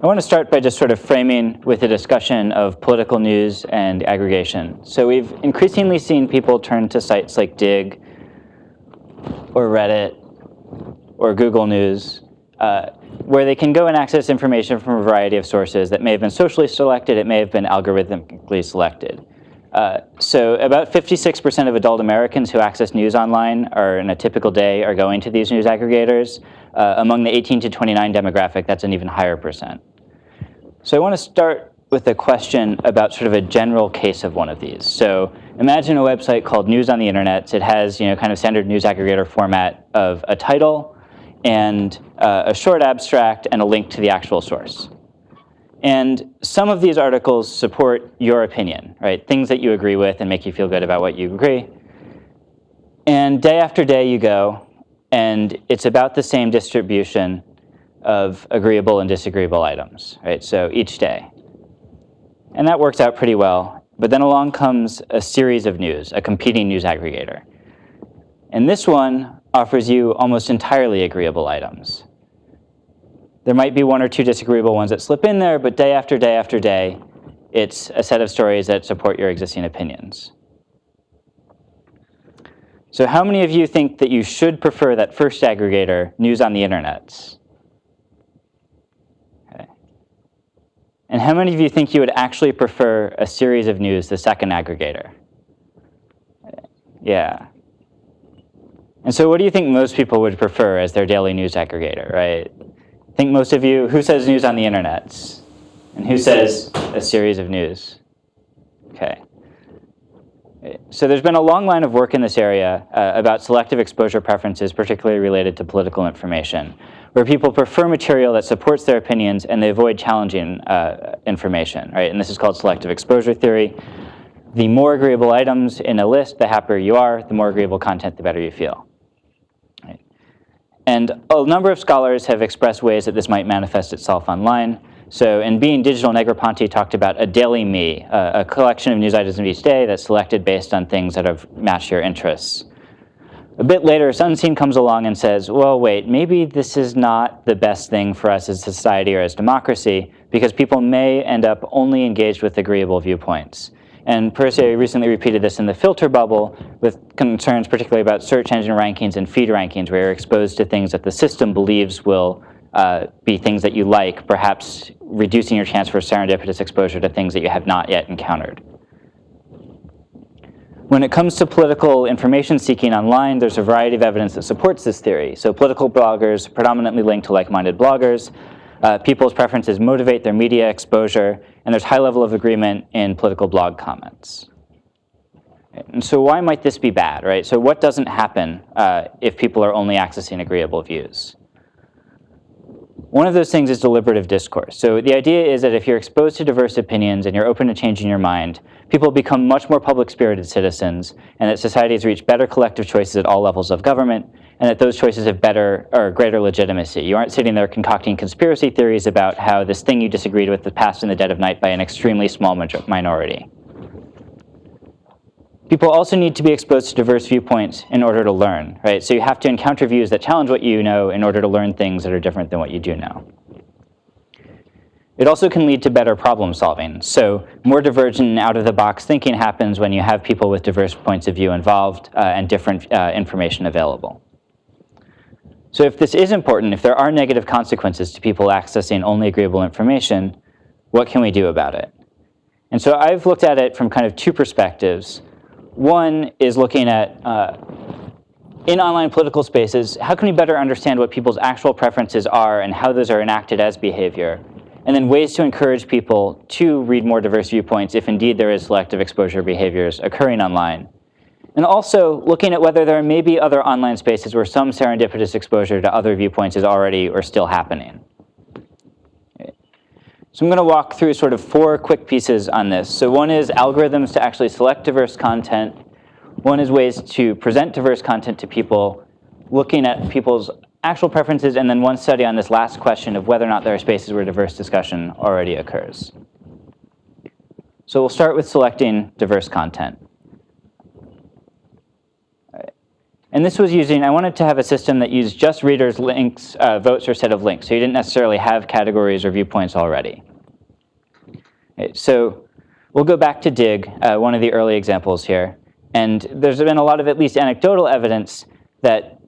I want to start by just sort of framing with a discussion of political news and aggregation. So we've increasingly seen people turn to sites like Dig or Reddit or Google News, where they can go and access information from a variety of sources that may have been socially selected, it may have been algorithmically selected. So about 56% of adult Americans who access news online are in a typical day are going to these news aggregators. Among the 18 to 29 demographic, that's an even higher percent. So I want to start with a question about sort of a general case of one of these. So imagine a website called News on the Internet. It has kind of standard news aggregator format of a title and a short abstract and a link to the actual source. And some of these articles support your opinion, right? Things that you agree with and make you feel good about what you agree. And day after day you go, and it's about the same distribution of agreeable and disagreeable items, right? So each day. And that works out pretty well. But then along comes a series of news, a competing news aggregator. And this one offers you almost entirely agreeable items. There might be one or two disagreeable ones that slip in there, but day after day after day, it's a set of stories that support your existing opinions. So how many of you think that you should prefer that first aggregator, News on the Internet? Okay. And how many of you think you would actually prefer a series of news, the second aggregator? Yeah. And so what do you think most people would prefer as their daily news aggregator, right? I think most of you, who says News on the Internet? And who says a series of news? Okay. So there's been a long line of work in this area about selective exposure preferences, particularly related to political information, where people prefer material that supports their opinions and they avoid challenging information, right? And this is called selective exposure theory. The more agreeable items in a list, the happier you are. The more agreeable content, the better you feel. Right? And a number of scholars have expressed ways that this might manifest itself online. So in Being Digital, Negroponte talked about a daily me, a collection of news items of each day that's selected based on things that have matched your interests. A bit later, Unseen comes along and says, well, wait, maybe this is not the best thing for us as society or as democracy, because people may end up only engaged with agreeable viewpoints. And Percier recently repeated this in the filter bubble with concerns particularly about search engine rankings and feed rankings, where you're exposed to things that the system believes will be things that you like, perhaps reducing your chance for serendipitous exposure to things that you have not yet encountered. When it comes to political information seeking online, there's a variety of evidence that supports this theory. So political bloggers predominantly link to like-minded bloggers. People's preferences motivate their media exposure, and there's high level of agreement in political blog comments. And so why might this be bad, right? So what doesn't happen if people are only accessing agreeable views? One of those things is deliberative discourse. So the idea is that if you're exposed to diverse opinions and you're open to changing your mind, people become much more public-spirited citizens, and that societies reach better collective choices at all levels of government, and that those choices have better or greater legitimacy. You aren't sitting there concocting conspiracy theories about how this thing you disagreed with was passed in the dead of night by an extremely small minority. People also need to be exposed to diverse viewpoints in order to learn, right? So you have to encounter views that challenge what you know in order to learn things that are different than what you do know. It also can lead to better problem solving. So more divergent and out-of-the-box thinking happens when you have people with diverse points of view involved and different information available. So if this is important, if there are negative consequences to people accessing only agreeable information, what can we do about it? And so I've looked at it from kind of two perspectives. One is looking at, in online political spaces, how can we better understand what people's actual preferences are and how those are enacted as behavior? And then ways to encourage people to read more diverse viewpoints if indeed there is selective exposure behaviors occurring online. And also looking at whether there may be other online spaces where some serendipitous exposure to other viewpoints is already or still happening. So I'm going to walk through sort of 4 quick pieces on this. So one is algorithms to actually select diverse content. One is ways to present diverse content to people, looking at people's actual preferences, and then one study on this last question of whether or not there are spaces where diverse discussion already occurs. So we'll start with selecting diverse content. And this was using, I wanted to have a system that used just readers, links, votes, or set of links. So you didn't necessarily have categories or viewpoints already. Okay, so we'll go back to Dig, one of the early examples here. And there's been a lot of at least anecdotal evidence that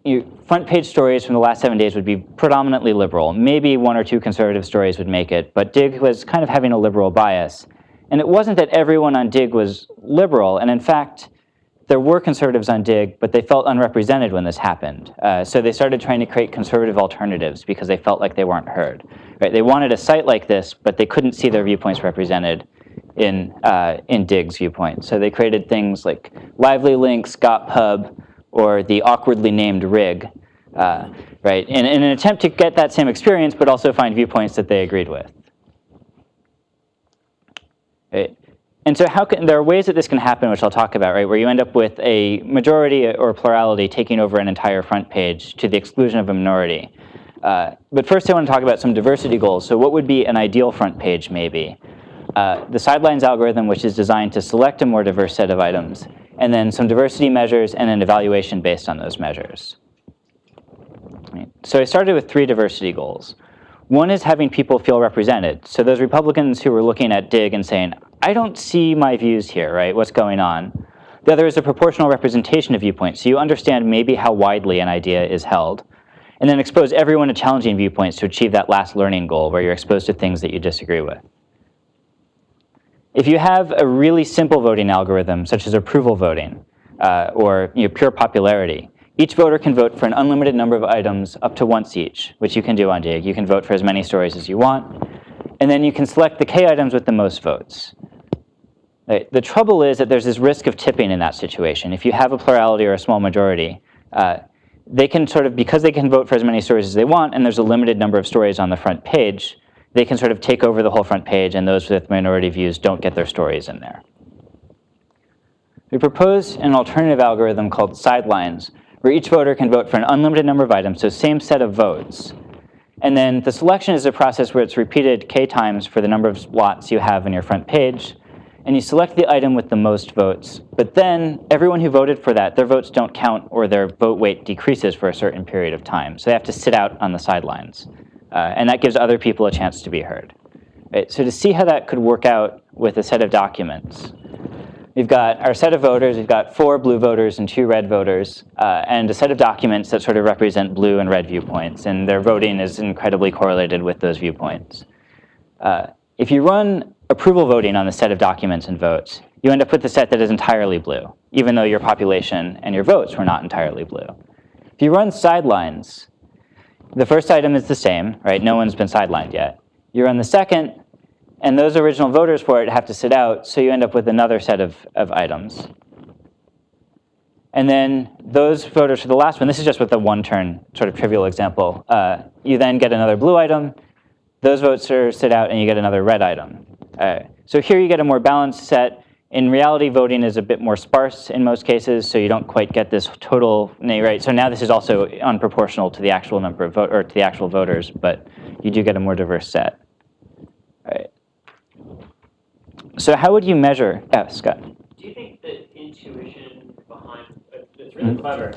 front page stories from the last 7 days would be predominantly liberal. Maybe 1 or 2 conservative stories would make it, but Dig was kind of having a liberal bias. And it wasn't that everyone on Dig was liberal, and in fact, there were conservatives on Dig, but they felt unrepresented when this happened. So they started trying to create conservative alternatives because they felt like they weren't heard. Right? They wanted a site like this, but they couldn't see their viewpoints represented in Dig's viewpoint. So they created things like Lively Links, GotPub, or the awkwardly named Rig, right? In an attempt to get that same experience, but also find viewpoints that they agreed with. Right? And so there are ways that this can happen, which I'll talk about, right, where you end up with a majority or plurality taking over an entire front page to the exclusion of a minority. But first I want to talk about some diversity goals. So what would be an ideal front page, maybe? The sidelines algorithm, which is designed to select a more diverse set of items, and then some diversity measures and an evaluation based on those measures. Right. So I started with 3 diversity goals. One is having people feel represented. So those Republicans who were looking at Dig and saying, I don't see my views here, right? What's going on? The other is a proportional representation of viewpoints, so you understand maybe how widely an idea is held. And then expose everyone to challenging viewpoints to achieve that last learning goal where you're exposed to things that you disagree with. If you have a really simple voting algorithm, such as approval voting or pure popularity, each voter can vote for an unlimited number of items up to once each, which you can do on Dig. You can vote for as many stories as you want. And then you can select the K items with the most votes. Right. The trouble is that there's this risk of tipping in that situation. If you have a plurality or a small majority, they can sort of, because they can vote for as many stories as they want, and there's a limited number of stories on the front page, they can sort of take over the whole front page, and those with minority views don't get their stories in there. We propose an alternative algorithm called sidelines, where each voter can vote for an unlimited number of items, so same set of votes. And then the selection is a process where it's repeated K times for the number of slots you have on your front page, and you select the item with the most votes. But then everyone who voted for that, their votes don't count, or their vote weight decreases for a certain period of time. So they have to sit out on the sidelines. And that gives other people a chance to be heard. Right? So to see how that could work out with a set of documents, we've got our set of voters. We've got 4 blue voters and 2 red voters, and a set of documents that sort of represent blue and red viewpoints. And their voting is incredibly correlated with those viewpoints. If you run approval voting on the set of documents and votes, you end up with a set that is entirely blue, even though your population and your votes were not entirely blue. If you run sidelines, the first item is the same, right? No one's been sidelined yet. You run the second, and those original voters for it have to sit out, so you end up with another set of items. And then those voters for the last one, this is just with a one-turn sort of trivial example, you then get another blue item, those votes sit out, and you get another red item. So here you get a more balanced set. In reality, voting is a bit more sparse in most cases, so you don't quite get this total, right? So now this is also unproportional to the actual number of to the actual voters, but you do get a more diverse set. All right. So how would you measure? Oh, Scott. Do you think the intuition behind it's really clever?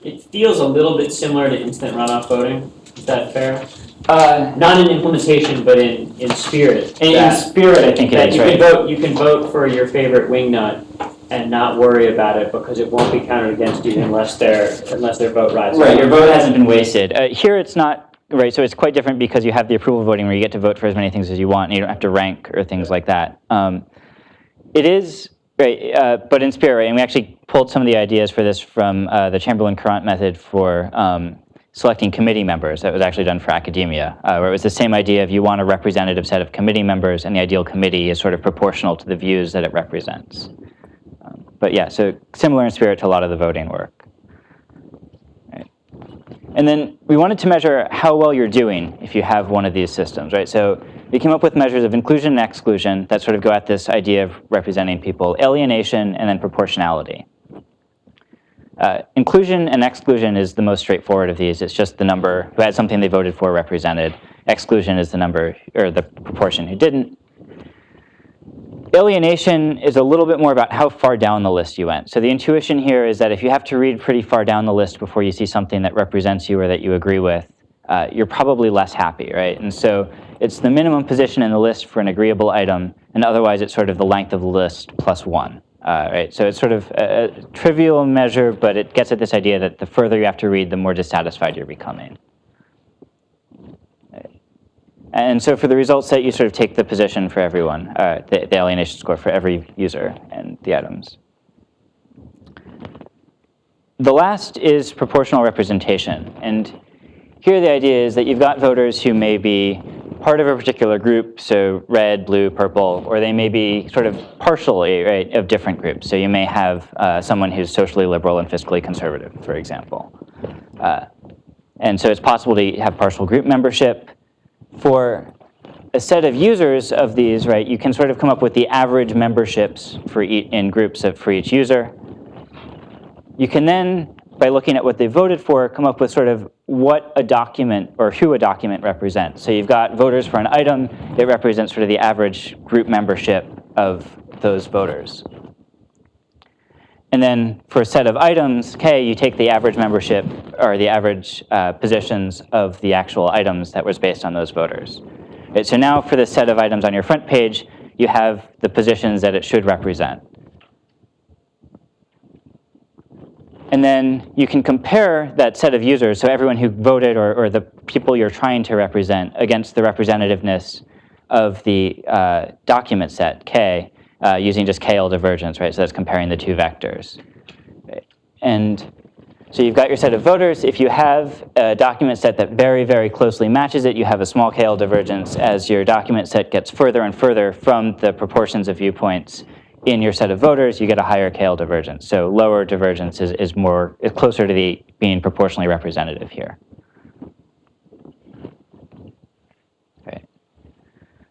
It feels a little bit similar to instant runoff voting. Is that fair? Not in implementation, but in spirit. In spirit, I think it is, right? You can vote for your favorite wingnut and not worry about it because it won't be counted against you unless their vote rises. Right, your vote hasn't been wasted. Here it's not, right, so it's quite different because you have the approval voting where you get to vote for as many things as you want and you don't have to rank or things like that. It is, right, but in spirit, right, and we actually pulled some of the ideas for this from the Chamberlain-Courant method for selecting committee members that was actually done for academia, where it was the same idea of you want a representative set of committee members, and the ideal committee is sort of proportional to the views that it represents. But yeah, so similar in spirit to a lot of the voting work. Right. And then we wanted to measure how well you're doing if you have one of these systems, right? So we came up with measures of inclusion and exclusion that sort of go at this idea of representing people, alienation, and then proportionality. Inclusion and exclusion is the most straightforward of these. It's just the number who had something they voted for represented. Exclusion is the number, or the proportion who didn't. alienation is a little bit more about how far down the list you went. So the intuition here is that if you have to read pretty far down the list before you see something that represents you or that you agree with, you're probably less happy, right? And so it's the minimum position in the list for an agreeable item, and otherwise it's sort of the length of the list plus 1. Right? So it's sort of a trivial measure, but it gets at this idea that the further you have to read, the more dissatisfied you're becoming. And so for the result set, you sort of take the position for everyone, the alienation score for every user and the items. The last is proportional representation. And here the idea is that you've got voters who may be part of a particular group, so red, blue, purple, or they may be sort of partially, right, of different groups. So you may have someone who's socially liberal and fiscally conservative, for example. And so it's possible to have partial group membership. For a set of users of these, right, you can sort of come up with the average memberships for in groups for each user. You can then, by looking at what they voted for, come up with sort of what a document or who a document represents. So you've got voters for an item. It represents sort of the average group membership of those voters. And then for a set of items, K, you take the average membership or the average positions of the actual items that was based on those voters. Right, so now for the set of items on your front page, you have the positions that it should represent. And then you can compare that set of users, so everyone who voted or the people you're trying to represent, against the representativeness of the document set, K, using just KL divergence, right? So that's comparing the two vectors. Right. And so you've got your set of voters. If you have a document set that very, very closely matches it, you have a small KL divergence. As your document set gets further and further from the proportions of viewpoints in your set of voters, you get a higher KL divergence. So lower divergence is closer to being proportionally representative here.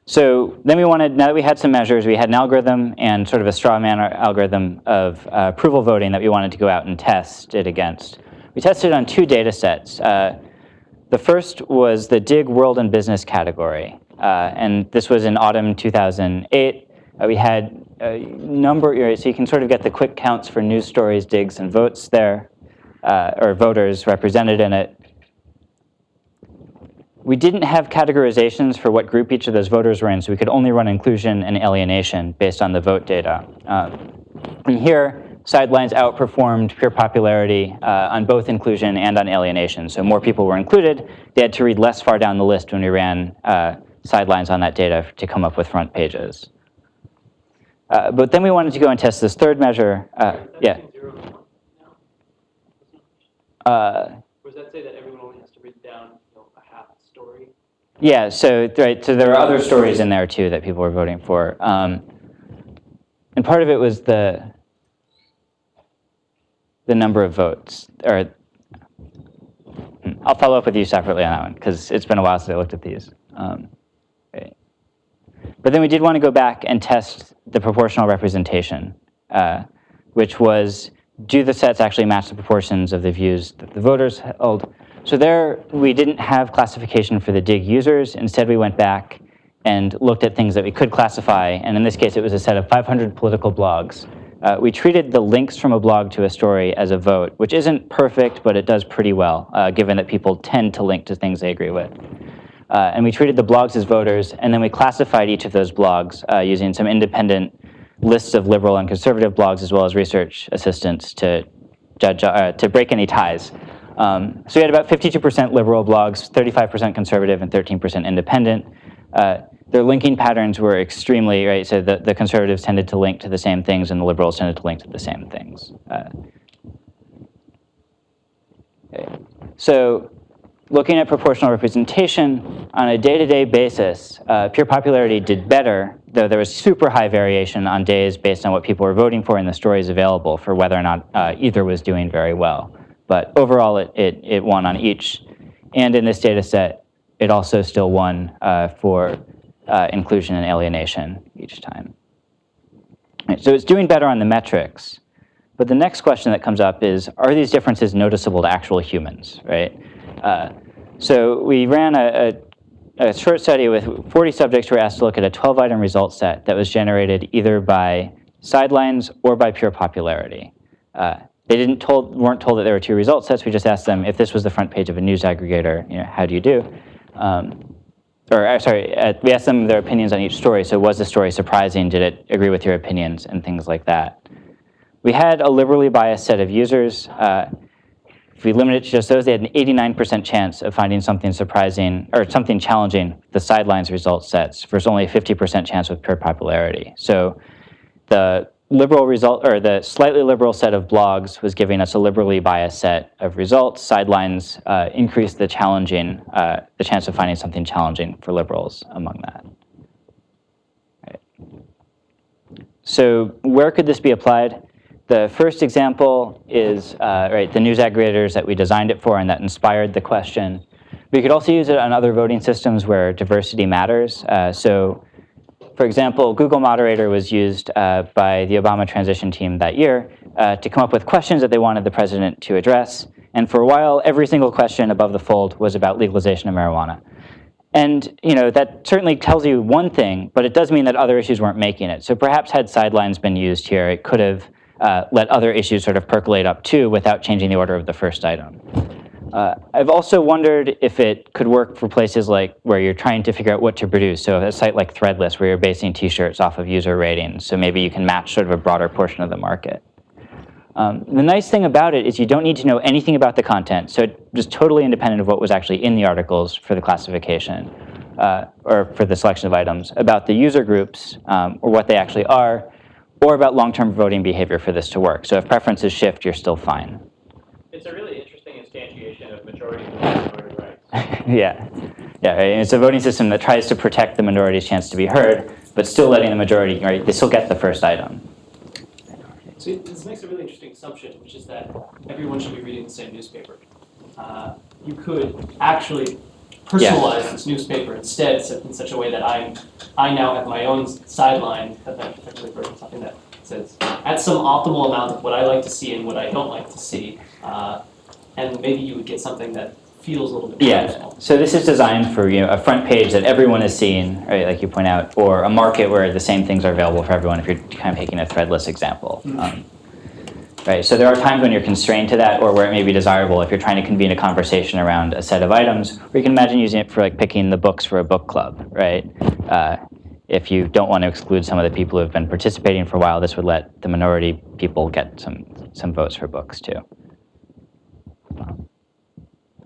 So then we wanted, now that we had some measures, we had an algorithm and sort of a straw man algorithm of approval voting that we wanted to go out and test it against. We tested it on 2 data sets. The first was the Dig World and Business category. And this was in autumn 2008. We had a number, so you can sort of get the quick counts for news stories, digs, and votes there, or voters represented in it. We didn't have categorizations for what group each of those voters were in, so we could only run inclusion and alienation based on the vote data. And here, sidelines outperformed pure popularity on both inclusion and on alienation. So more people were included. They had to read less far down the list when we ran sidelines on that data to come up with front pages. But then we wanted to go and test this third measure. Yeah. Does that say that everyone only has to read down a half story? Yeah, so there are other stories in there too that people were voting for. And part of it was the number of votes. Or I'll follow up with you separately on that one, because it's been a while since I looked at these. Right. But then we did want to go back and test the proportional representation, which was, do the sets actually match the proportions of the views that the voters held? So there, we didn't have classification for the dig users. Instead, we went back and looked at things that we could classify. And in this case, it was a set of 500 political blogs. We treated the links from a blog to a story as a vote, which isn't perfect, but it does pretty well, given that people tend to link to things they agree with. And we treated the blogs as voters, and then we classified each of those blogs using some independent lists of liberal and conservative blogs, as well as research assistants to judge, to break any ties. So we had about 52% liberal blogs, 35% conservative, and 13% independent. Their linking patterns were extremely, right, so the conservatives tended to link to the same things, and the liberals tended to link to the same things. Okay. So looking at proportional representation, on a day-to-day basis, pure popularity did better, though there was super high variation on days based on what people were voting for and the stories available for whether or not either was doing very well. But overall, it won on each. And in this data set, it also still won for inclusion and alienation each time. Right, so it's doing better on the metrics. But the next question that comes up is, are these differences noticeable to actual humans, right? So we ran a a short study with 40 subjects who were asked to look at a 12-item result set that was generated either by sidelines or by pure popularity. They weren't told that there were two result sets. We just asked them if this was the front page of a news aggregator, how do you do? We asked them their opinions on each story. So was the story surprising? Did it agree with your opinions? And things like that. We had a liberally biased set of users. If we limit it to just those, they had an 89% chance of finding something surprising or something challenging, the sidelines result sets, versus only a 50% chance with pure popularity. So the liberal result, or the slightly liberal set of blogs was giving us a liberally biased set of results. Sidelines increased the chance of finding something challenging for liberals among that. Right. So where could this be applied? The first example is the news aggregators that we designed it for and that inspired the question. We could also use it on other voting systems where diversity matters. For example, Google Moderator was used by the Obama transition team that year to come up with questions that they wanted the president to address. And for a while, every single question above the fold was about legalization of marijuana. And that certainly tells you one thing, but it does mean that other issues weren't making it. So perhaps had sidelines been used here, it could have let other issues sort of percolate up too without changing the order of the first item. I've also wondered if it could work for places like where you're trying to figure out what to produce. So a site like Threadless where you're basing t-shirts off of user ratings. So maybe you can match sort of a broader portion of the market. The nice thing about it is you don't need to know anything about the content. So it's just totally independent of what was actually in the articles for the classification or for the selection of items, about the user groups or what they actually are, or about long-term voting behavior for this to work. So if preferences shift, you're still fine. It's a really interesting instantiation of majority and minority rights. Yeah, and it's a voting system that tries to protect the minority's chance to be heard, but still letting the majority, right, they still get the first item. So this makes a really interesting assumption, which is that everyone should be reading the same newspaper. You could actually personalize this newspaper instead in such a way that I now have my own sideline, effectively for something that says, at some optimal amount of what I like to see and what I don't like to see. And maybe you would get something that feels a little bit more personal. So this is designed for a front page that everyone is seeing, right, like you point out, or a market where the same things are available for everyone if you're kind of taking a Threadless example. Right, so there are times when you're constrained to that, or where it may be desirable if you're trying to convene a conversation around a set of items, or you can imagine using it for like picking the books for a book club, right? If you don't want to exclude some of the people who have been participating for a while, this would let the minority people get some votes for books too.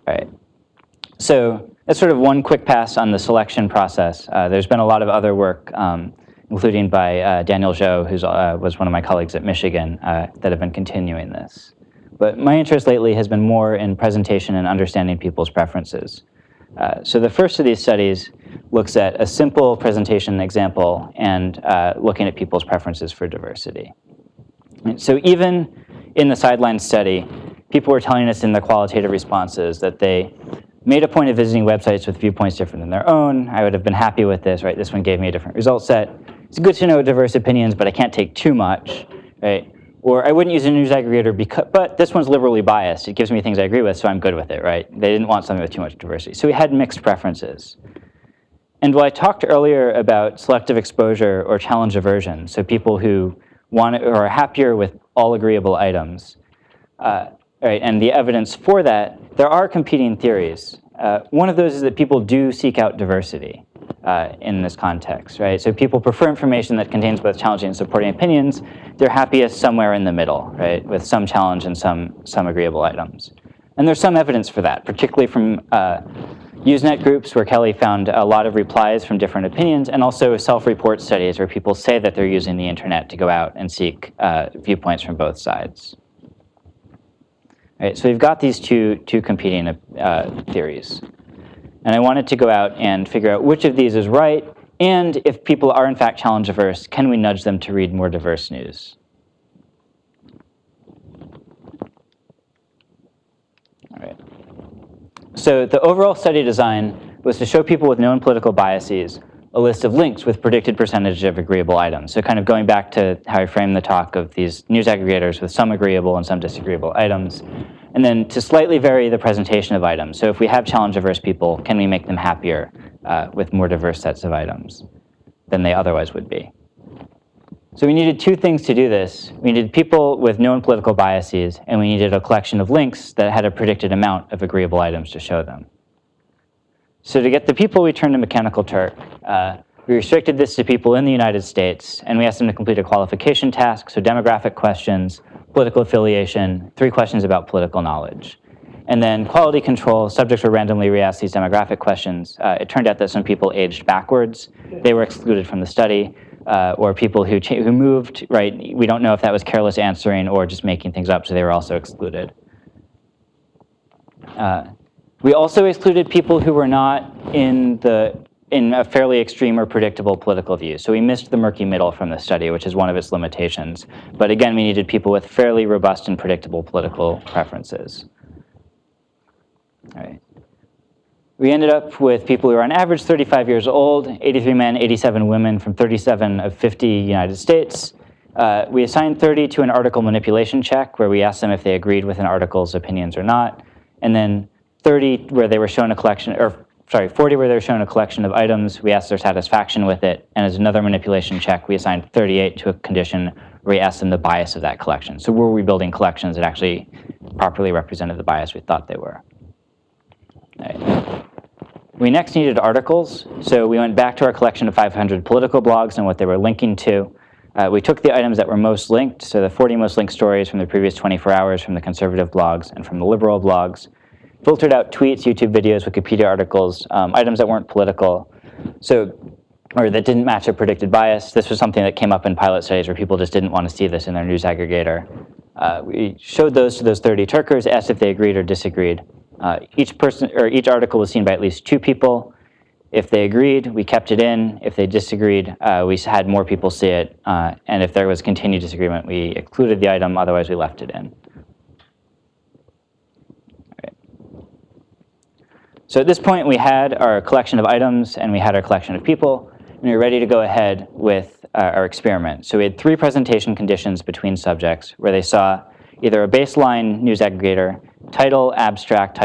Right. So that's sort of one quick pass on the selection process. There's been a lot of other work, including by Daniel Zhou, who was one of my colleagues at Michigan, that have been continuing this. But my interest lately has been more in presentation and understanding people's preferences. So the first of these studies looks at a simple presentation example and looking at people's preferences for diversity. And so even in the sideline study, people were telling us in the qualitative responses that they made a point of visiting websites with viewpoints different than their own. I would have been happy with this, right? This one gave me a different result set. It's good to know diverse opinions, but I can't take too much, right? Or I wouldn't use a news aggregator, but this one's liberally biased. It gives me things I agree with, so I'm good with it, right? They didn't want something with too much diversity. So we had mixed preferences. And while I talked earlier about selective exposure or challenge aversion, so people who want or are happier with all agreeable items, right, and the evidence for that, there are competing theories. One of those is that people do seek out diversity in this context, right? So people prefer information that contains both challenging and supporting opinions. They're happiest somewhere in the middle, right, with some challenge and some agreeable items. And there's some evidence for that, particularly from Usenet groups where Kelly found a lot of replies from different opinions, and also self-report studies where people say that they're using the internet to go out and seek viewpoints from both sides. Right, so we've got these two competing theories. And I wanted to go out and figure out which of these is right, and if people are in fact challenge averse, can we nudge them to read more diverse news? All right. So the overall study design was to show people with known political biases a list of links with predicted percentage of agreeable items. So kind of going back to how I framed the talk of these news aggregators with some agreeable and some disagreeable items. And then to slightly vary the presentation of items. So if we have challenge-averse people, can we make them happier with more diverse sets of items than they otherwise would be. So we needed two things to do this. We needed people with known political biases, and we needed a collection of links that had a predicted amount of agreeable items to show them. So to get the people, we turned to Mechanical Turk. We restricted this to people in the United States, and we asked them to complete a qualification task, so demographic questions, political affiliation, 3 questions about political knowledge. And then quality control, subjects were randomly re-asked these demographic questions. It turned out that some people aged backwards. They were excluded from the study, or people who moved, right? We don't know if that was careless answering or just making things up, so they were also excluded. We also excluded people who were not in a fairly extreme or predictable political view. So we missed the murky middle from the study, which is one of its limitations. But again, we needed people with fairly robust and predictable political preferences. All right. We ended up with people who are on average 35 years old, 83 men, 87 women from 37 of 50 United States. We assigned 30 to an article manipulation check, where we asked them if they agreed with an article's opinions or not. And then 30 where they were shown a collection, or sorry, 40 where they were shown a collection of items. We asked their satisfaction with it. And as another manipulation check, we assigned 38 to a condition where we asked them the bias of that collection. So were we building collections that actually properly represented the bias we thought they were? All right. We next needed articles, so we went back to our collection of 500 political blogs and what they were linking to. We took the items that were most linked, so the 40 most linked stories from the previous 24 hours from the conservative blogs and from the liberal blogs, filtered out tweets, YouTube videos, Wikipedia articles, items that weren't political, or that didn't match a predicted bias. This was something that came up in pilot studies where people just didn't want to see this in their news aggregator. We showed those to those 30 Turkers, asked if they agreed or disagreed. Each article was seen by at least 2 people. If they agreed, we kept it in. If they disagreed, we had more people see it. And if there was continued disagreement, we excluded the item. Otherwise, we left it in. Right. So at this point, we had our collection of items, and we had our collection of people. And we were ready to go ahead with our experiment. So we had 3 presentation conditions between subjects where they saw either a baseline news aggregator, title, abstract,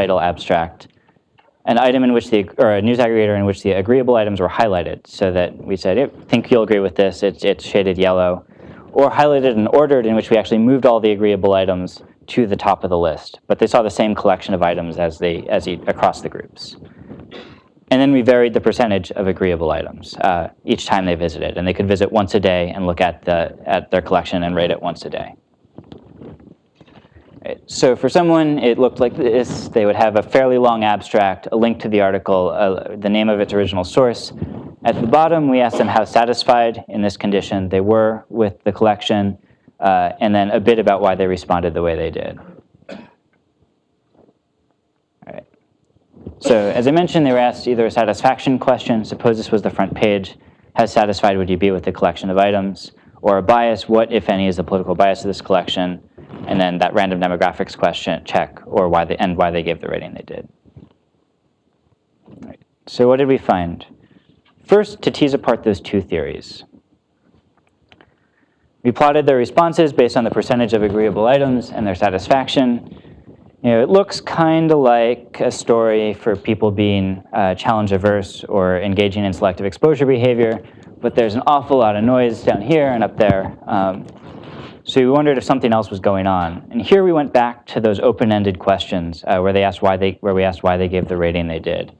an item in which or a news aggregator in which the agreeable items were highlighted, so that we said, I think you'll agree with this, it's shaded yellow, or highlighted and ordered, in which we actually moved all the agreeable items to the top of the list. But they saw the same collection of items across the groups. And then we varied the percentage of agreeable items each time they visited, and they could visit once a day and look at their collection and rate it once a day. So for someone, it looked like this. They would have a fairly long abstract, a link to the article, the name of its original source. At the bottom, we asked them how satisfied in this condition they were with the collection, and then a bit about why they responded the way they did. All right. So as I mentioned, they were asked either a satisfaction question, suppose this was the front page, how satisfied would you be with the collection of items, or a bias, what, if any, is the political bias of this collection, and then that random demographics question check, or why they gave the rating they did. Right. So what did we find? First, to tease apart those 2 theories. We plotted their responses based on the percentage of agreeable items and their satisfaction. It looks kind of like a story for people being challenge averse or engaging in selective exposure behavior, but there's an awful lot of noise down here and up there. So we wondered if something else was going on. And here we went back to those open-ended questions where we asked why they gave the rating they did.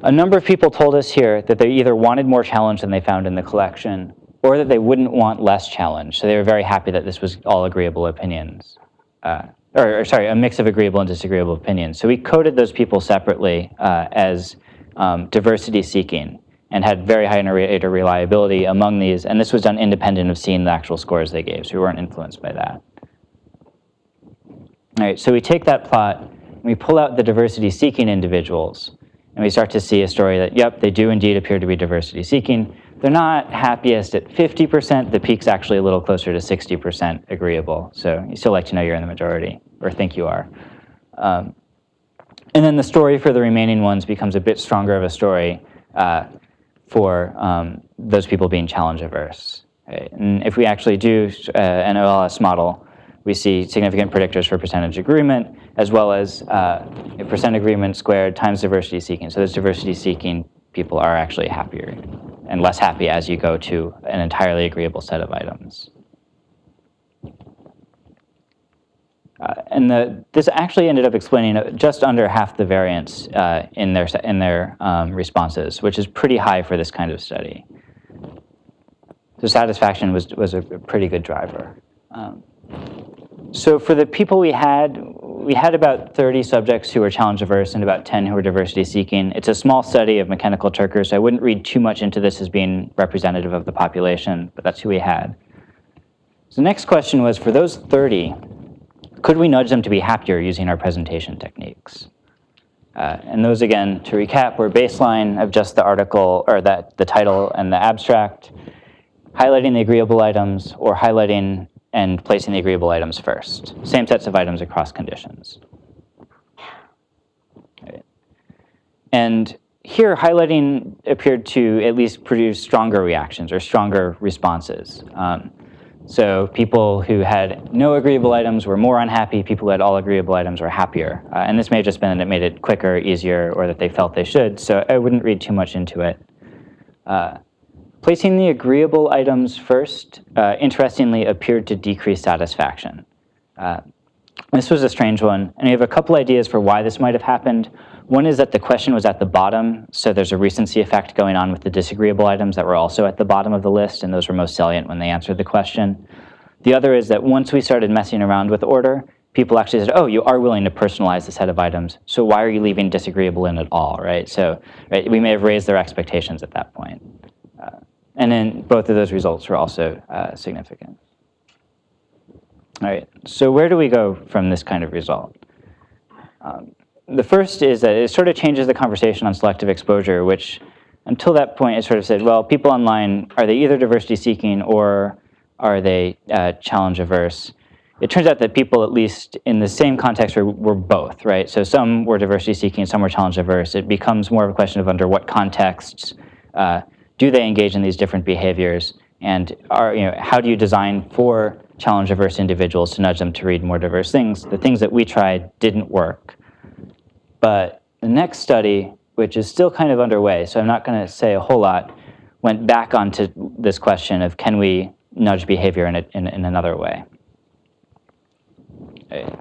A number of people told us here that they either wanted more challenge than they found in the collection, or that they wouldn't want less challenge. So they were very happy that this was all agreeable opinions. Sorry, a mix of agreeable and disagreeable opinions. So we coded those people separately as diversity seeking, and had very high narrator reliability among these. And this was done independent of seeing the actual scores they gave, so we weren't influenced by that. All right, so we take that plot, and we pull out the diversity-seeking individuals, and we start to see a story that, yep, they do indeed appear to be diversity-seeking. They're not happiest at 50%. The peak's actually a little closer to 60% agreeable. So you still like to know you're in the majority, or think you are. And then the story for the remaining ones becomes a bit stronger of a story for those people being challenge averse. Right? And if we actually do an OLS model, we see significant predictors for percentage agreement, as well as percent agreement squared times diversity seeking. So those diversity seeking people are actually happier and less happy as you go to an entirely agreeable set of items. This actually ended up explaining just under half the variance in their responses, which is pretty high for this kind of study. So satisfaction was a pretty good driver. So for the people we had about 30 subjects who were challenge averse and about 10 who were diversity seeking. It's a small study of mechanical Turkers, so I wouldn't read too much into this as being representative of the population, but that's who we had. So the next question was, for those 30, could we nudge them to be happier using our presentation techniques? And those, again, to recap, were baseline of just the article, or the title and the abstract, highlighting the agreeable items, or highlighting and placing the agreeable items first. Same sets of items across conditions. Right. And here, highlighting appeared to at least produce stronger reactions or stronger responses. So people who had no agreeable items were more unhappy. People who had all agreeable items were happier. And this may have just been that it made it quicker, easier, or that they felt they should. So I wouldn't read too much into it. Placing the agreeable items first, interestingly, appeared to decrease satisfaction. This was a strange one, and we have a couple ideas for why this might have happened. One is that the question was at the bottom, so there's a recency effect going on with the disagreeable items that were also at the bottom of the list, and those were most salient when they answered the question. The other is that once we started messing around with order, people actually said, oh, you are willing to personalize the set of items, so why are you leaving disagreeable in at all, right? So we may have raised their expectations at that point. And then both of those results were also significant. All right, so where do we go from this kind of result? The first is that it sort of changes the conversation on selective exposure, which until that point it sort of said, well, people online, are they either diversity seeking or are they challenge averse? It turns out that people, at least in the same context, were both, right? So some were diversity seeking, some were challenge averse. It becomes more of a question of under what contexts do they engage in these different behaviors, and how do you design for challenge averse individuals to nudge them to read more diverse things? The things that we tried didn't work. But the next study, which is still kind of underway, so I'm not going to say a whole lot, went back onto this question of can we nudge behavior in another way. Okay.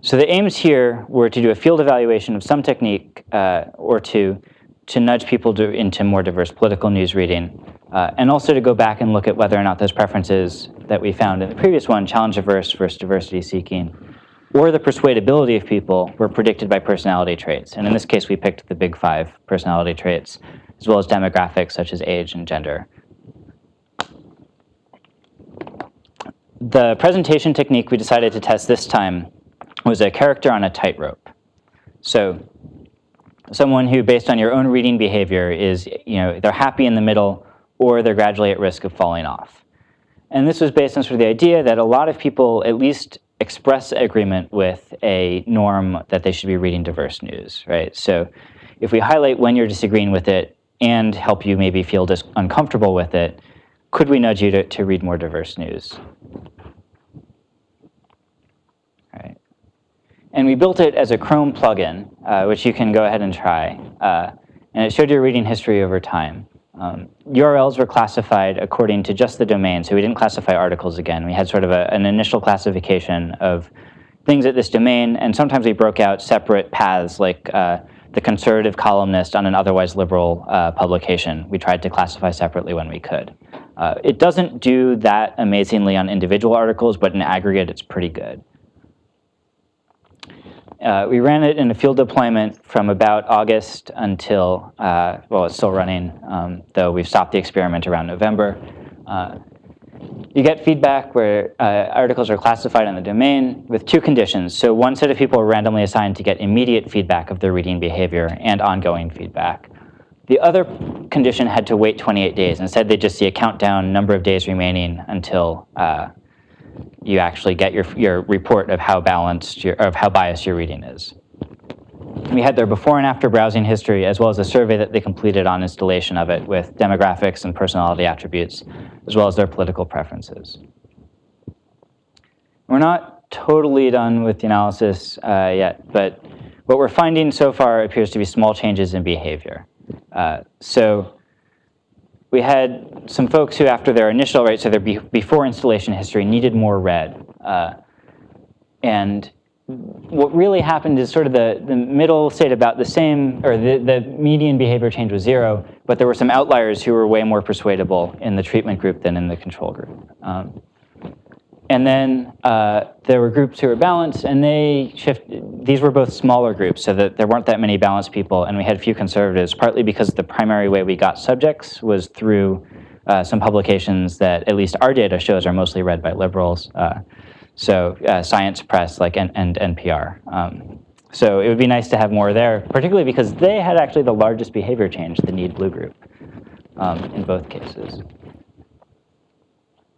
So the aims here were to do a field evaluation of some technique or to nudge people into more diverse political news reading, and also to go back and look at whether or not those preferences that we found in the previous one, challenge averse versus diversity seeking, or the persuadability of people were predicted by personality traits. And in this case, we picked the big 5 personality traits, as well as demographics such as age and gender. The presentation technique we decided to test this time was a character on a tightrope. So someone who, based on your own reading behavior, is they're happy in the middle or they're gradually at risk of falling off. And this was based on sort of the idea that a lot of people at least express agreement with a norm that they should be reading diverse news, right? So if we highlight when you're disagreeing with it and help you maybe feel uncomfortable with it, could we nudge you to read more diverse news? Right. And we built it as a Chrome plugin, which you can go ahead and try. And it showed your reading history over time. URLs were classified according to just the domain, so we didn't classify articles again. We had sort of an initial classification of things at this domain, and sometimes we broke out separate paths, like the conservative columnist on an otherwise liberal publication. We tried to classify separately when we could. It doesn't do that amazingly on individual articles, but in aggregate, it's pretty good. We ran it in a field deployment from about August until, well, it's still running, though we've stopped the experiment around November. You get feedback where articles are classified on the domain with 2 conditions. So one set of people are randomly assigned to get immediate feedback of their reading behavior and ongoing feedback. The other condition had to wait 28 days. Instead, they just see a countdown, number of days remaining until you actually get your report of how balanced of how biased your reading is. We had their before and after browsing history, as well as a survey that they completed on installation of it with demographics and personality attributes, as well as their political preferences. We're not totally done with the analysis yet, but what we're finding so far appears to be small changes in behavior. So we had some folks who, after their initial, so their before installation history, needed more red. And what really happened is sort of the middle stayed about the same, or the median behavior change was 0, but there were some outliers who were way more persuadable in the treatment group than in the control group. And then there were groups who were balanced, and these were both smaller groups, so that there weren't that many balanced people, and we had few conservatives, partly because the primary way we got subjects was through some publications that at least our data shows are mostly read by liberals. So science press and NPR. So it would be nice to have more there, particularly because they had actually the largest behavior change, the need blue group, in both cases.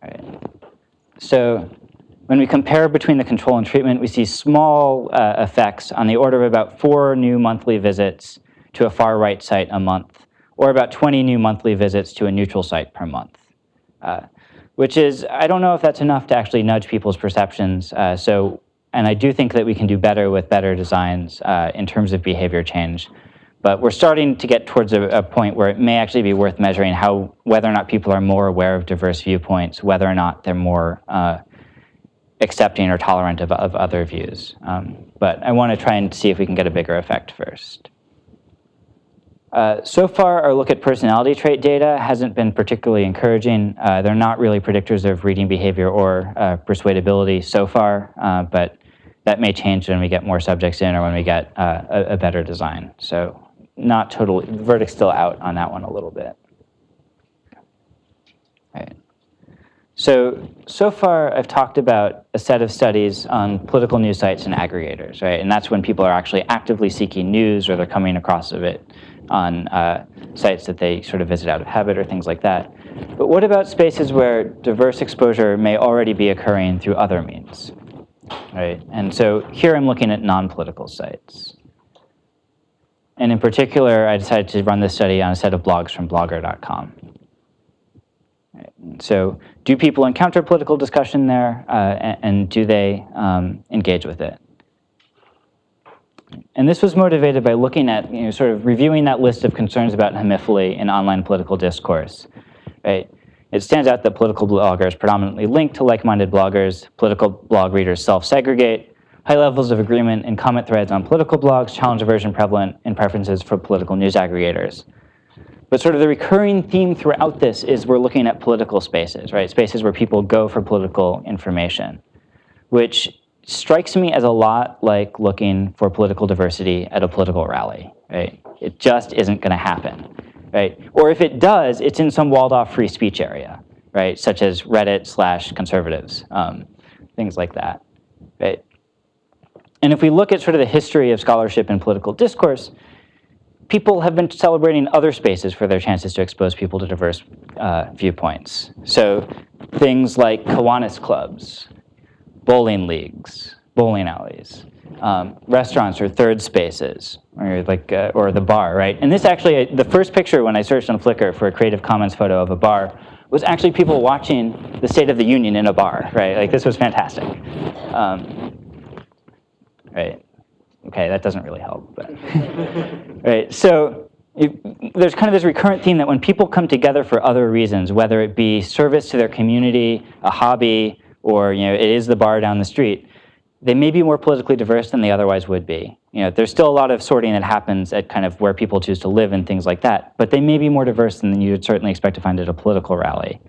All right. So when we compare between the control and treatment, we see small effects on the order of about 4 new monthly visits to a far right site a month, or about 20 new monthly visits to a neutral site per month. Which is, I don't know if that's enough to actually nudge people's perceptions. And I do think that we can do better with better designs in terms of behavior change. But we're starting to get towards a point where it may actually be worth measuring whether or not people are more aware of diverse viewpoints, whether or not they're more accepting or tolerant of other views. But I want to try and see if we can get a bigger effect first. So far, our look at personality trait data hasn't been particularly encouraging. They're not really predictors of reading behavior or persuadability so far, but that may change when we get more subjects in or when we get a better design. So not totally, the verdict's still out on that one a little bit. All right. So far, I've talked about a set of studies on political news sites and aggregators, right? And that's when people are actually actively seeking news or they're coming across of it on sites that they sort of visit out of habit or things like that. But what about spaces where diverse exposure may already be occurring through other means, right? And so here I'm looking at non-political sites. And in particular, I decided to run this study on a set of blogs from blogger.com. Right. So do people encounter political discussion there, and do they engage with it? And this was motivated by looking at, sort of reviewing that list of concerns about homophily in online political discourse, right? It stands out that political bloggers predominantly link to like-minded bloggers, political blog readers self-segregate, high levels of agreement in comment threads on political blogs, challenge aversion prevalent in preferences for political news aggregators. But sort of the recurring theme throughout this is we're looking at political spaces, right? Spaces where people go for political information, which strikes me as a lot like looking for political diversity at a political rally, right? It just isn't going to happen, right? Or if it does, it's in some walled-off free speech area, right? Such as Reddit/conservatives, things like that, right? And if we look at sort of the history of scholarship in political discourse, people have been celebrating other spaces for their chances to expose people to diverse viewpoints. So things like Kiwanis clubs, bowling leagues, bowling alleys, restaurants or third spaces, or or the bar, right? And this actually, the first picture when I searched on Flickr for a Creative Commons photo of a bar was actually people watching the State of the Union in a bar, right? Like this was fantastic. Right. Okay, that doesn't really help, but right. So there's kind of this recurrent theme that when people come together for other reasons, whether it be service to their community, a hobby, or it is the bar down the street, they may be more politically diverse than they otherwise would be. There's still a lot of sorting that happens at kind of where people choose to live and things like that, but they may be more diverse than you would certainly expect to find at a political rally.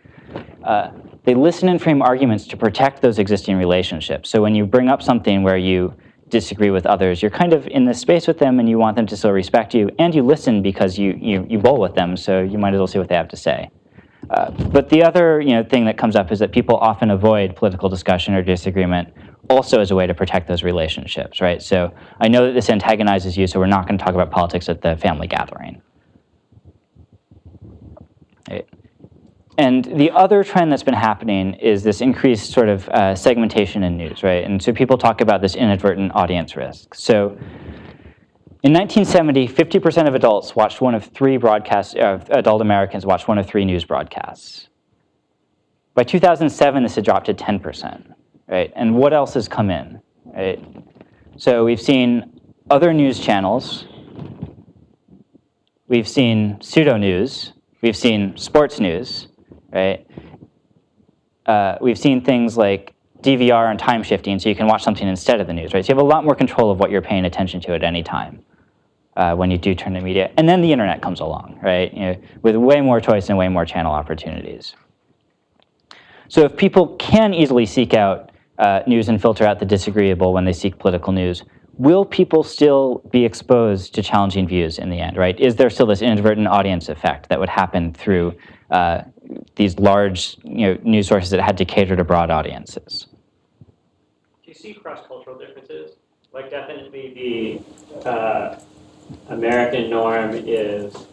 They listen and frame arguments to protect those existing relationships. So when you bring up something where you disagree with others, you're kind of in this space with them and you want them to still respect you, and you listen because you bowl with them, so you might as well see what they have to say. But the other thing that comes up is that people often avoid political discussion or disagreement also as a way to protect those relationships, right? So I know that this antagonizes you, so we're not going to talk about politics at the family gathering. Right. And the other trend that's been happening is this increased sort of segmentation in news, right? And so people talk about this inadvertent audience risk. So in 1970, 50% of adults watched one of 3 broadcasts, adult Americans watched one of 3 news broadcasts. By 2007, this had dropped to 10%. right? And what else has come in, right? So we've seen other news channels. We've seen pseudo-news. We've seen sports news, right? We've seen things like DVR and time shifting, so you can watch something instead of the news, right? So you have a lot more control of what you're paying attention to at any time when you do turn to media. And then the internet comes along, right? With way more choice and way more channel opportunities. So if people can easily seek out news and filter out the disagreeable when they seek political news, will people still be exposed to challenging views in the end, right? Is there still this inadvertent audience effect that would happen through these large news sources that had to cater to broad audiences? Do you see cross-cultural differences? Like definitely the American norm is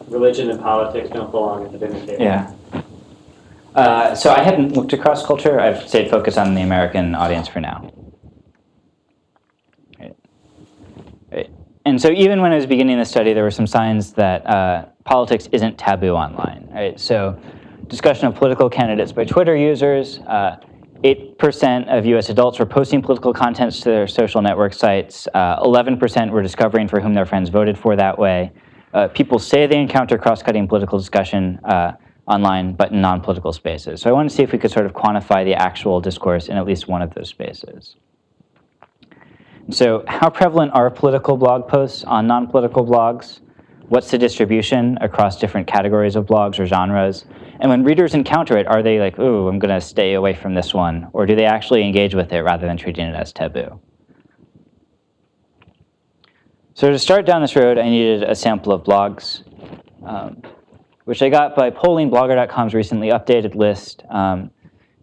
religion and politics don't belong at the dinner table. Yeah. So I hadn't looked across culture. I've stayed focused on the American audience for now. Right. And so even when I was beginning the study, there were some signs that politics isn't taboo online. Right? So discussion of political candidates by Twitter users, 8% of US adults were posting political contents to their social network sites. 11% were discovering for whom their friends voted for that way. People say they encounter cross-cutting political discussion online, but in non-political spaces. So I wanted to see if we could sort of quantify the actual discourse in at least one of those spaces. So how prevalent are political blog posts on non-political blogs? What's the distribution across different categories of blogs or genres? And when readers encounter it, are they like, ooh, I'm going to stay away from this one? Or do they actually engage with it rather than treating it as taboo? So to start down this road, I needed a sample of blogs, which I got by polling Blogger.com's recently updated list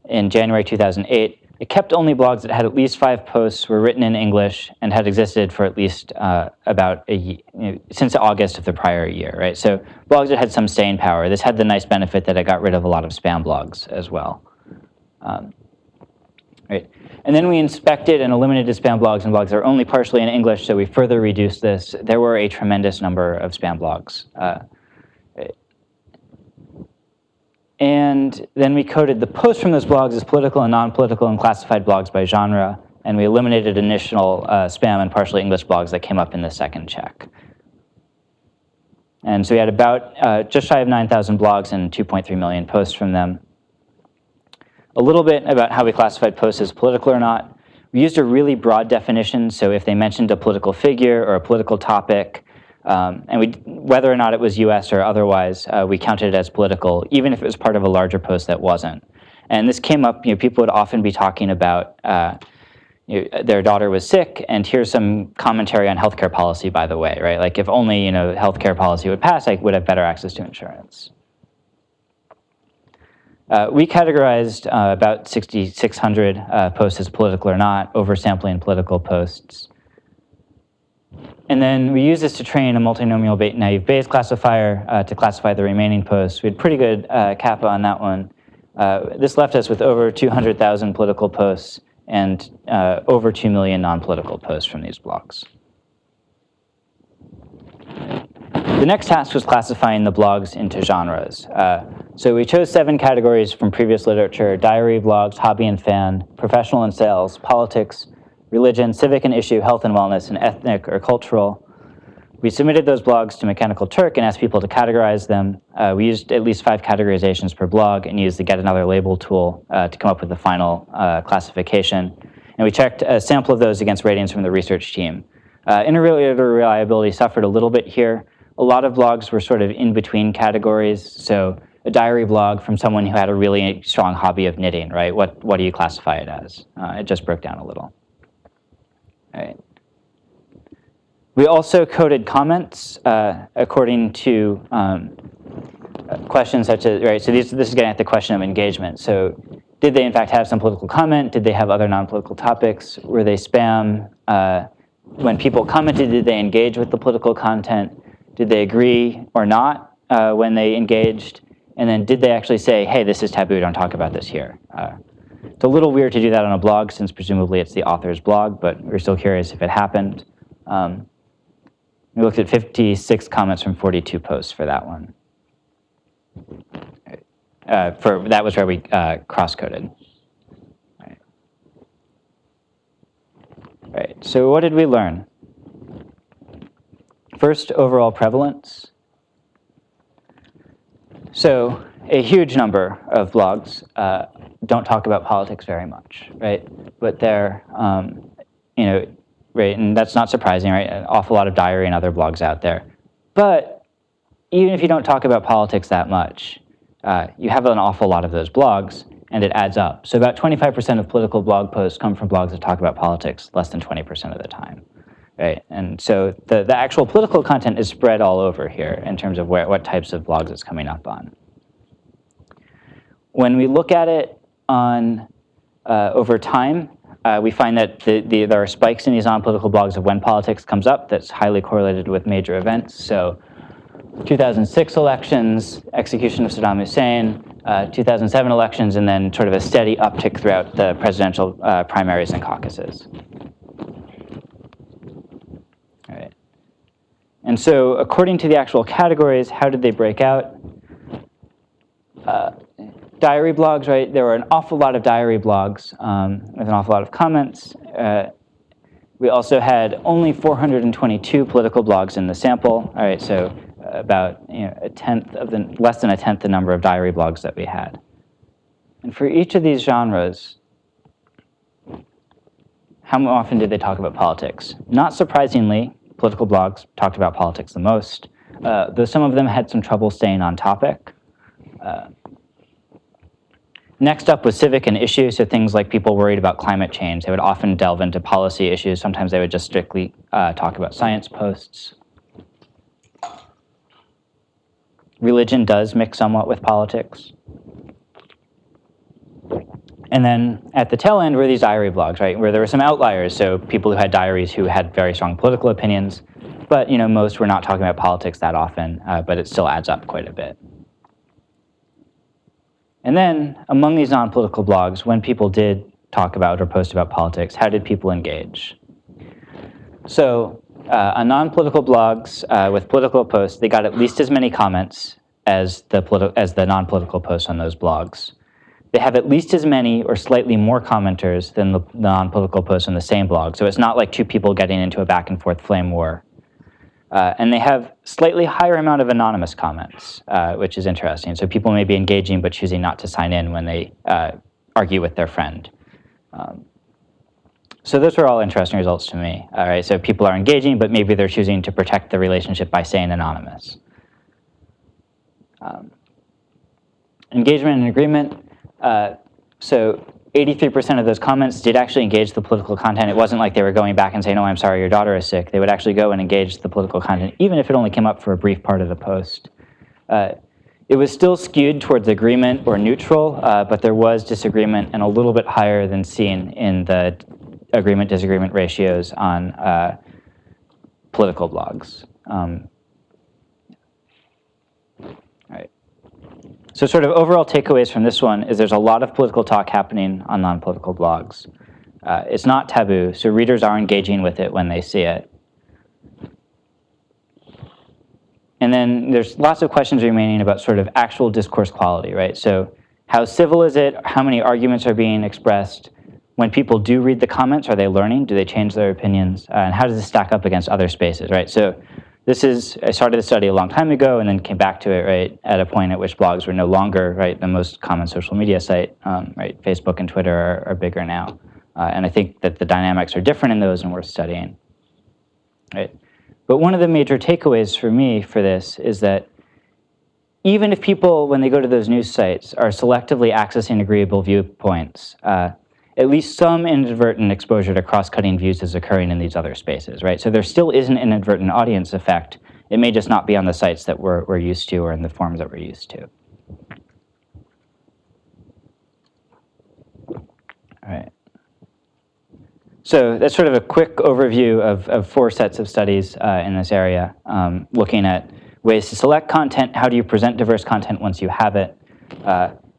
in January 2008. It kept only blogs that had at least 5 posts, were written in English, and had existed for at least about since August of the prior year, right? So blogs that had some staying power. This had the nice benefit that it got rid of a lot of spam blogs as well. Right. And then we inspected and eliminated spam blogs and blogs that are only partially in English, so we further reduced this. There were a tremendous number of spam blogs. And then we coded the posts from those blogs as political and non-political and classified blogs by genre. And we eliminated initial spam and partially English blogs that came up in the second check. And so we had about just shy of 9,000 blogs and 2.3 million posts from them. A little bit about how we classified posts as political or not. We used a really broad definition. So if they mentioned a political figure or a political topic, and whether or not it was US or otherwise, we counted it as political, even if it was part of a larger post that wasn't. And this came up, people would often be talking about their daughter was sick, and here's some commentary on healthcare policy, by the way, right? Like if only healthcare policy would pass, I would have better access to insurance. We categorized about 6,600 posts as political or not, oversampling political posts. And then we used this to train a multinomial naive Bayes classifier to classify the remaining posts. We had pretty good kappa on that one. This left us with over 200,000 political posts and over 2 million non-political posts from these blogs. The next task was classifying the blogs into genres. So we chose 7 categories from previous literature: diary blogs, hobby and fan, professional and sales, politics, religion, civic and issue, health and wellness, and ethnic or cultural. We submitted those blogs to Mechanical Turk and asked people to categorize them. We used at least 5 categorizations per blog and used the Get Another Label tool to come up with the final classification. And we checked a sample of those against ratings from the research team. Interrelated reliability suffered a little bit here. A lot of blogs were sort of in between categories. So a diary blog from someone who had a really strong hobby of knitting, right? What do you classify it as? It just broke down a little. All right. We also coded comments according to questions such as, right, so this is getting at the question of engagement. So did they in fact have some political comment? Did they have other non-political topics? Were they spam? When people commented, did they engage with the political content? Did they agree or not when they engaged? And then did they actually say, hey, this is taboo, don't talk about this here? It's a little weird to do that on a blog since presumably it's the author's blog, but we're still curious if it happened. We looked at 56 comments from 42 posts for that one. That was where we cross-coded. Right. Right, so what did we learn? First, overall prevalence. So a huge number of blogs don't talk about politics very much, right? But they're, right, and that's not surprising, right? An awful lot of diary and other blogs out there. But even if you don't talk about politics that much, you have an awful lot of those blogs, and it adds up. So about 25% of political blog posts come from blogs that talk about politics less than 20% of the time. Right, and so the actual political content is spread all over here in terms of what types of blogs it's coming up on. When we look at it on over time, we find that there are spikes in these non-political blogs of when politics comes up that's highly correlated with major events. So 2006 elections, execution of Saddam Hussein, 2007 elections, and then sort of a steady uptick throughout the presidential primaries and caucuses. All right. And so according to the actual categories, how did they break out? Diary blogs, right? There were an awful lot of diary blogs with an awful lot of comments. We also had only 422 political blogs in the sample. All right, so about less than a tenth the number of diary blogs that we had. And for each of these genres, how often did they talk about politics? Not surprisingly, political blogs talked about politics the most, though some of them had some trouble staying on topic. Next up was civic and issue, so things like people worried about climate change. They would often delve into policy issues. Sometimes they would just strictly talk about science posts. Religion does mix somewhat with politics. And then at the tail end were these diary blogs, right, where there were some outliers, so people who had diaries who had very strong political opinions, but most were not talking about politics that often, but it still adds up quite a bit. And then among these non-political blogs, when people did talk about or post about politics, how did people engage? So on non-political blogs with political posts, they got at least as many comments as the non-political posts on those blogs. They have at least as many or slightly more commenters than the non-political posts on the same blog. So it's not like two people getting into a back and forth flame war. And they have slightly higher amount of anonymous comments, which is interesting. So people may be engaging but choosing not to sign in when they argue with their friend. So those are all interesting results to me. All right, so people are engaging, but maybe they're choosing to protect the relationship by staying anonymous. Engagement and agreement. So 83% of those comments did actually engage the political content. It wasn't like they were going back and saying, oh, I'm sorry, your daughter is sick. They would actually go and engage the political content, even if it only came up for a brief part of the post. It was still skewed towards agreement or neutral, but there was disagreement and a little bit higher than seen in the agreement-disagreement ratios on political blogs. So sort of overall takeaways from this one is there's a lot of political talk happening on non-political blogs. It's not taboo, so readers are engaging with it when they see it. And then there's lots of questions remaining about sort of actual discourse quality, right? So how civil is it? How many arguments are being expressed? When people do read the comments, are they learning? Do they change their opinions? And how does this stack up against other spaces, right? So I started the study a long time ago and then came back to it, right, at a point at which blogs were no longer, right, the most common social media site, right? Facebook and Twitter are bigger now. And I think that the dynamics are different in those and worth studying, right? But one of the major takeaways for me for this is that even if people, when they go to those news sites, are selectively accessing agreeable viewpoints, at least some inadvertent exposure to cross-cutting views is occurring in these other spaces, right? So there still is an inadvertent audience effect. It may just not be on the sites that we're used to or in the forms that we're used to. All right. So that's sort of a quick overview of 4 sets of studies in this area, looking at ways to select content, how do you present diverse content once you have it,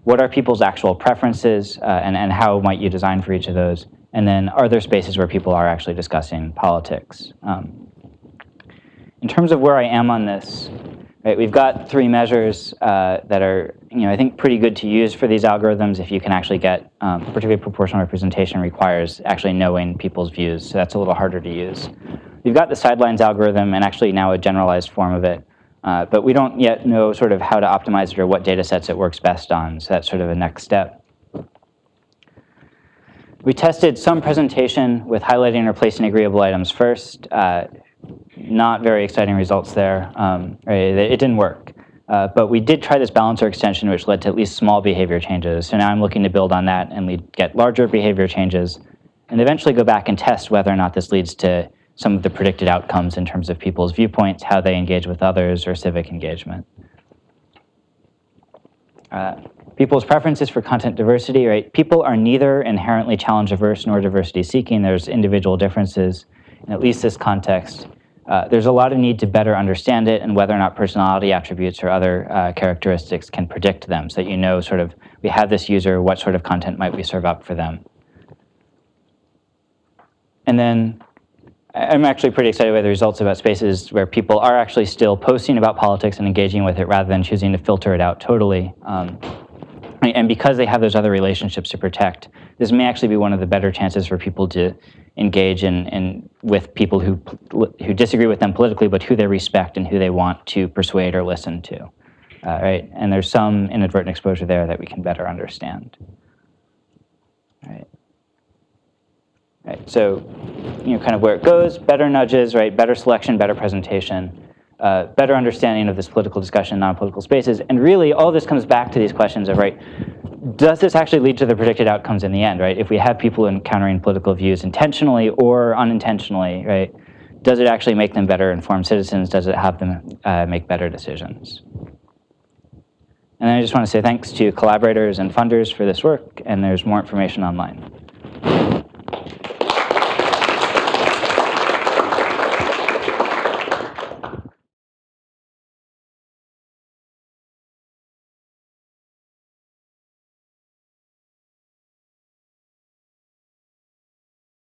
what are people's actual preferences, and how might you design for each of those? And then are there spaces where people are actually discussing politics? In terms of where I am on this, Right, we've got 3 measures that are, I think pretty good to use for these algorithms if you can actually get, particularly proportional representation requires actually knowing people's views, so that's a little harder to use. We've got the sidelines algorithm and actually now a generalized form of it, but we don't yet know sort of how to optimize it or what data sets it works best on, so that's sort of a next step. We tested some presentation with highlighting and replacing agreeable items first. Not very exciting results there. It didn't work. But we did try this balancer extension, which led to at least small behavior changes. So now I'm looking to build on that and get larger behavior changes, and eventually go back and test whether or not this leads to some of the predicted outcomes in terms of people's viewpoints, how they engage with others, or civic engagement. People's preferences for content diversity, right? People are neither inherently challenge averse nor diversity seeking. There's individual differences in at least this context. There's a lot of need to better understand it and whether or not personality attributes or other characteristics can predict them, so that you know sort of, we have this user, what sort of content might we serve up for them? And then I'm actually pretty excited by the results about spaces where people are actually still posting about politics and engaging with it rather than choosing to filter it out totally. And because they have those other relationships to protect, this may actually be one of the better chances for people to engage with people who disagree with them politically, but who they respect and who they want to persuade or listen to, right? And there's some inadvertent exposure there that we can better understand, right? Right, so, kind of where it goes, better nudges, right? Better selection, better presentation, better understanding of this political discussion in non-political spaces. And really, all this comes back to these questions of, right, does this actually lead to the predicted outcomes in the end, right? If we have people encountering political views intentionally or unintentionally, right, does it actually make them better informed citizens? Does it have them make better decisions? And then I just want to say thanks to collaborators and funders for this work, and there's more information online.